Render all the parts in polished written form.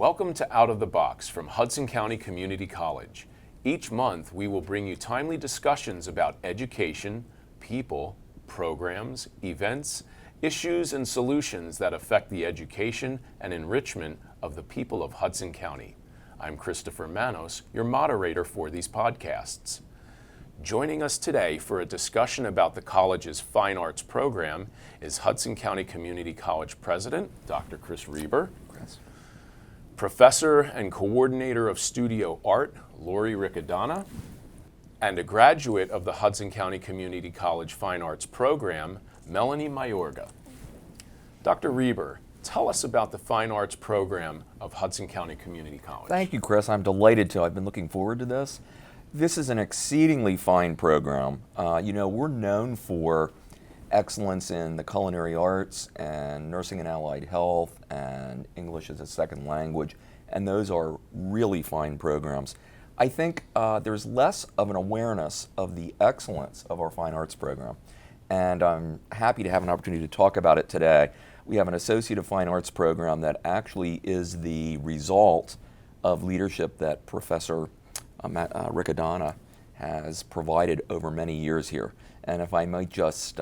Welcome to Out of the Box from Hudson County Community College. Each month, we will bring you timely discussions about education, people, programs, events, issues, and solutions that affect the education and enrichment of the people of Hudson County. I'm Christopher Manos, your moderator for these podcasts. Joining us today for a discussion about the college's fine arts program is Hudson County Community College President, Dr. Chris Reber. Professor and Coordinator of Studio Art, Lori Riccadonna, and a graduate of the Hudson County Community College Fine Arts Program, Melanie Mayorga. Dr. Reber, tell us about the Fine Arts Program of Hudson County Community College. Thank you, Chris. I'm delighted to. I've been looking forward to this. This is an exceedingly fine program. We're known for excellence in the culinary arts and nursing and allied health and English as a second language, and those are really fine programs. I think there's less of an awareness of the excellence of our fine arts program, and I'm happy to have an opportunity to talk about it today. We have an Associate of Fine Arts program that actually is the result of leadership that Professor Riccadonna has provided over many years here. And if I might just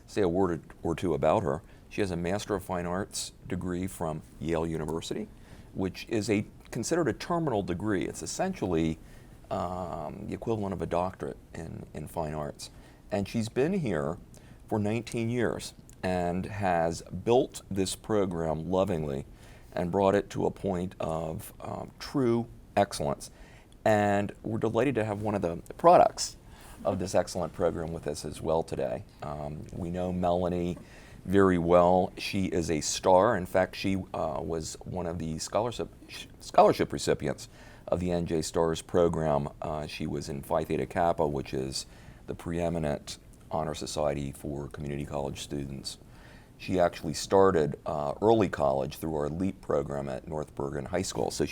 say a word or two about her, she has a Master of Fine Arts degree from Yale University, which is considered a terminal degree. It's essentially the equivalent of a doctorate in fine arts. And she's been here for 19 years and has built this program lovingly and brought it to a point of true excellence. And we're delighted to have one of the products of this excellent program with us as well today. We know Melanie very well. She is a star. In fact, she was one of the scholarship recipients of the NJ Stars program. She was in Phi Theta Kappa, which is the preeminent honor society for community college students. She actually started early college through our LEAP program at North Bergen High School. So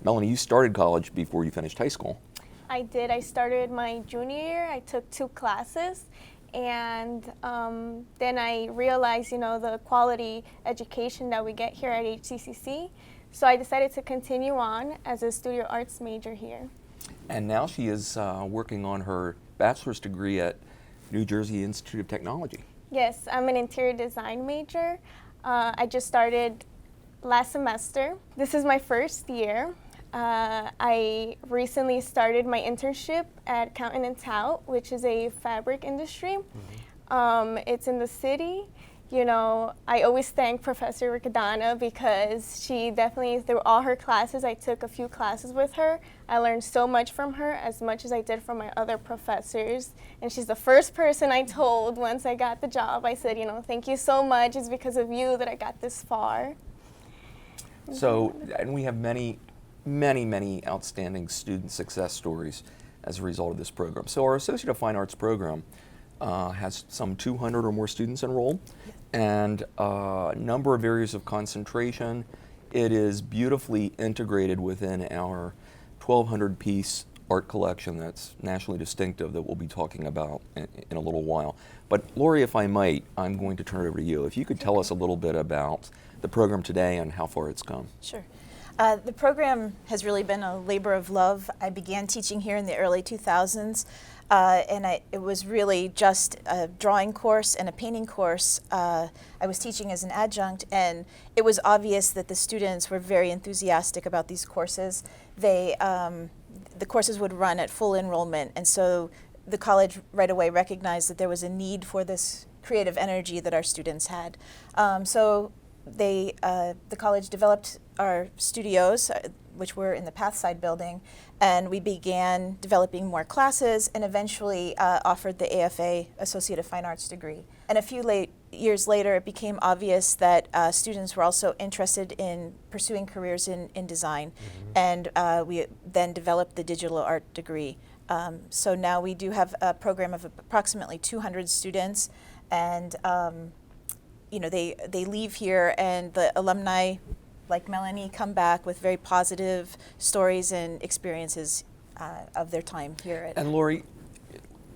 Melanie, you started college before you finished high school. I did. I started my junior year. I took 2 classes, and then I realized, the quality education that we get here at HCCC. So I decided to continue on as a studio arts major here. And now she is working on her bachelor's degree at New Jersey Institute of Technology. Yes, I'm an interior design major. I just started last semester. This is my first year. I recently started my internship at Count & Tout, which is a fabric industry. Mm-hmm. It's in the city. I always thank Professor Riccadonna because she definitely, through all her classes, I took a few classes with her. I learned so much from her, as much as I did from my other professors. And she's the first person I told once I got the job. I said, thank you so much. It's because of you that I got this far. So, and we have many outstanding student success stories as a result of this program. So our Associate of Fine Arts program has some 200 or more students enrolled and a number of areas of concentration. It is beautifully integrated within our 1,200-piece art collection that's nationally distinctive that we'll be talking about in a little while. But Lori, if I might, I'm going to turn it over to you. If you could tell us a little bit about the program today and how far it's come. Sure. The program has really been a labor of love. I began teaching here in the early 2000s, and it was really just a drawing course and a painting course. I was teaching as an adjunct, and it was obvious that the students were very enthusiastic about these courses. The courses would run at full enrollment, and so the college right away recognized that there was a need for this creative energy that our students had. The college developed our studios, which were in the Pathside building, and we began developing more classes and eventually offered the AFA, Associate of Fine Arts degree. And a few years later, it became obvious that students were also interested in pursuing careers in design, and we then developed the digital art degree. So now we do have a program of approximately 200 students, and they leave here, and the alumni, like Melanie, come back with very positive stories and experiences of their time here. And Lori,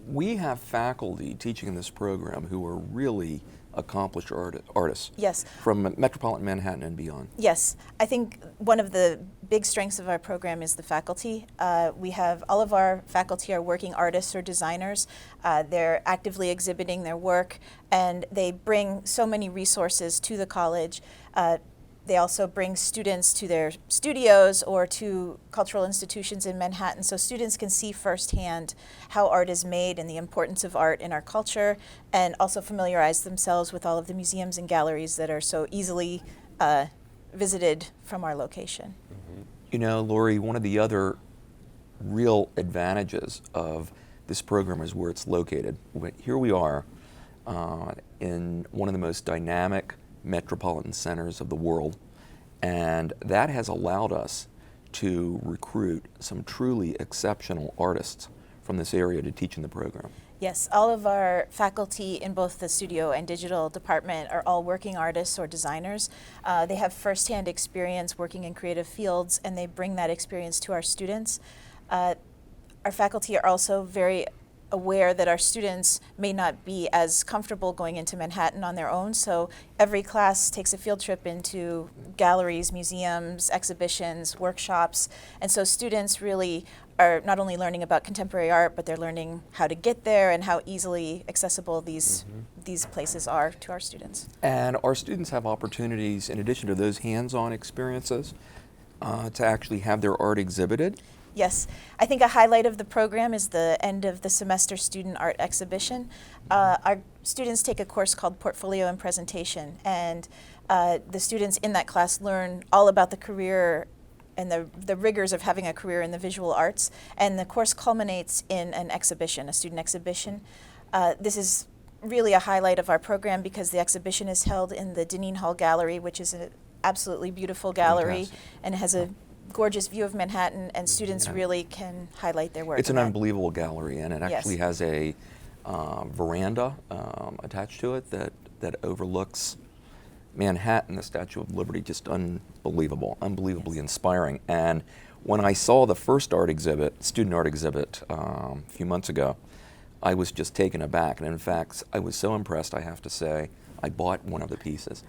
we have faculty teaching in this program who are really accomplished artists Yes. from metropolitan Manhattan and beyond. Yes, I think one of the big strengths of our program is the faculty. We have all of our faculty are working artists or designers. They're actively exhibiting their work, and they bring so many resources to the college. They also bring students to their studios or to cultural institutions in Manhattan, so students can see firsthand how art is made and the importance of art in our culture, and also familiarize themselves with all of the museums and galleries that are so easily visited from our location. You know, Lori, one of the other real advantages of this program is where it's located. Here we are in one of the most dynamic metropolitan centers of the world, and that has allowed us to recruit some truly exceptional artists from this area to teach in the program. Yes, all of our faculty in both the studio and digital department are all working artists or designers. They have firsthand experience working in creative fields, and they bring that experience to our students. Our faculty are also very aware that our students may not be as comfortable going into Manhattan on their own, so every class takes a field trip into galleries, museums, exhibitions, workshops, and so students really are not only learning about contemporary art, but they're learning how to get there and how easily accessible these places are to our students. And our students have opportunities, in addition to those hands-on experiences, to actually have their art exhibited. Yes, I think a highlight of the program is the end of the semester student art exhibition. Our students take a course called Portfolio and Presentation, and the students in that class learn all about the career and the rigors of having a career in the visual arts, and the course culminates in an exhibition, a student exhibition. This is really a highlight of our program because the exhibition is held in the Dineen Hall Gallery, which is an absolutely beautiful gallery. Fantastic. And it has a gorgeous view of Manhattan, and students really can highlight their work. It's in an that. unbelievable gallery, and it actually has a veranda attached to it that overlooks Manhattan, the Statue of Liberty. Just unbelievable, unbelievably inspiring. And when I saw the first art exhibit, student art exhibit, a few months ago, I was just taken aback. And in fact, I was so impressed, I have to say, I bought one of the pieces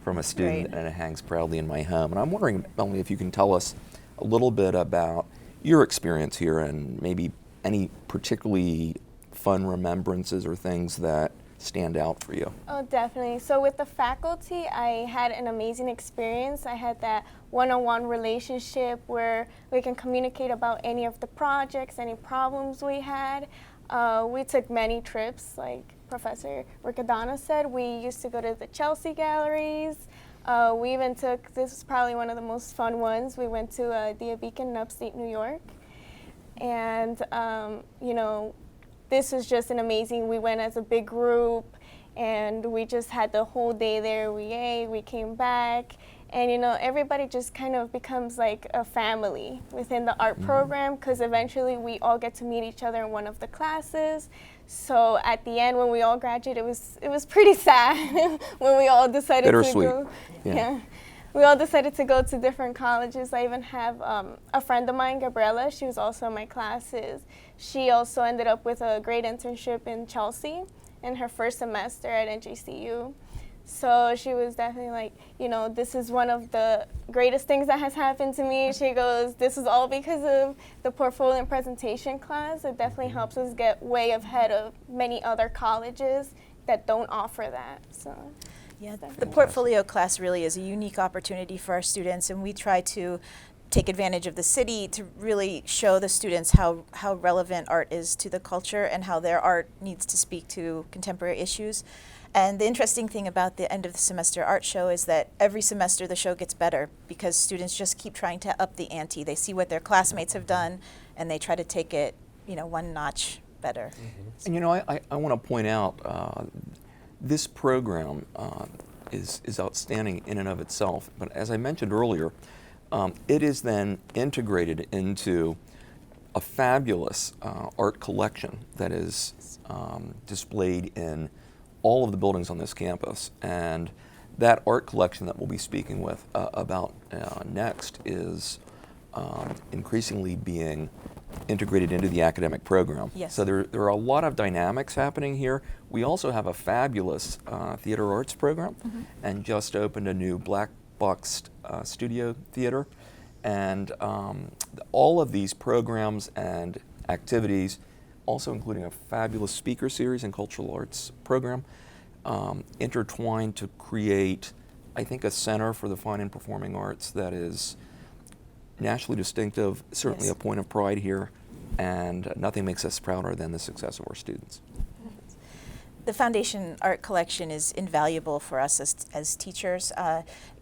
from a student, and it hangs proudly in my home. And I'm wondering, Melanie, if you can tell us a little bit about your experience here and maybe any particularly fun remembrances or things that stand out for you. Oh, definitely. So with the faculty, I had an amazing experience. I had that one-on-one relationship where we can communicate about any of the projects, any problems we had. We took many trips, like Professor Riccadonna said. We used to go to the Chelsea galleries. We even took, this is probably one of the most fun ones, we went to the Beacon in upstate New York. And, you know, this was just an amazing, we went as a big group, and we just had the whole day there. We ate, we came back, and you know, everybody just kind of becomes like a family within the art program, because eventually we all get to meet each other in one of the classes. So at the end, when we all graduated, it was pretty sad when we all decided to go. Yeah. We all decided to go to different colleges. I even have a friend of mine, Gabriella. She was also in my classes. She also ended up with a great internship in Chelsea in her first semester at NJCU. So she was definitely like, you know, this is one of the greatest things that has happened to me. She goes, this is all because of the portfolio and presentation class. It definitely helps us get way ahead of many other colleges that don't offer that. So. Yeah, the portfolio class really is a unique opportunity for our students, and we try to take advantage of the city to really show the students how relevant art is to the culture and how their art needs to speak to contemporary issues. And the interesting thing about the end of the semester art show is that every semester the show gets better because students just keep trying to up the ante. They see what their classmates have done, and they try to take it, you know, one notch better. And you know, I want to point out this program is outstanding in and of itself, but as I mentioned earlier, it is then integrated into a fabulous art collection that is displayed in all of the buildings on this campus. And that art collection that we'll be speaking about next is increasingly being integrated into the academic program. Yes. So there are a lot of dynamics happening here. We also have a fabulous theater arts program, and just opened a new black boxed studio theater. And all of these programs and activities, also including a fabulous speaker series and cultural arts program, intertwined to create, I think, a center for the fine and performing arts that is nationally distinctive, certainly Yes. a point of pride here, and nothing makes us prouder than the success of our students. The Foundation Art Collection is invaluable for us as teachers.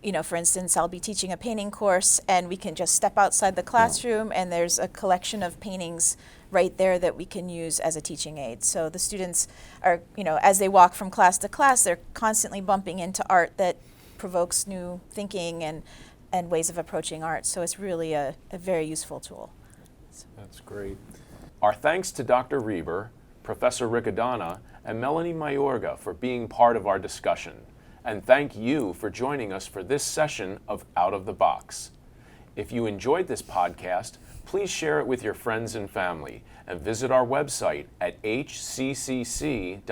You know, for instance, I'll be teaching a painting course, and we can just step outside the classroom, and there's a collection of paintings right there that we can use as a teaching aid. So the students are, you know, as they walk from class to class, they're constantly bumping into art that provokes new thinking and ways of approaching art. So it's really a very useful tool. That's great. Our thanks to Dr. Reber, Professor Riccadonna, and Melanie Mayorga for being part of our discussion. And thank you for joining us for this session of Out of the Box. If you enjoyed this podcast, please share it with your friends and family and visit our website at hccc.edu.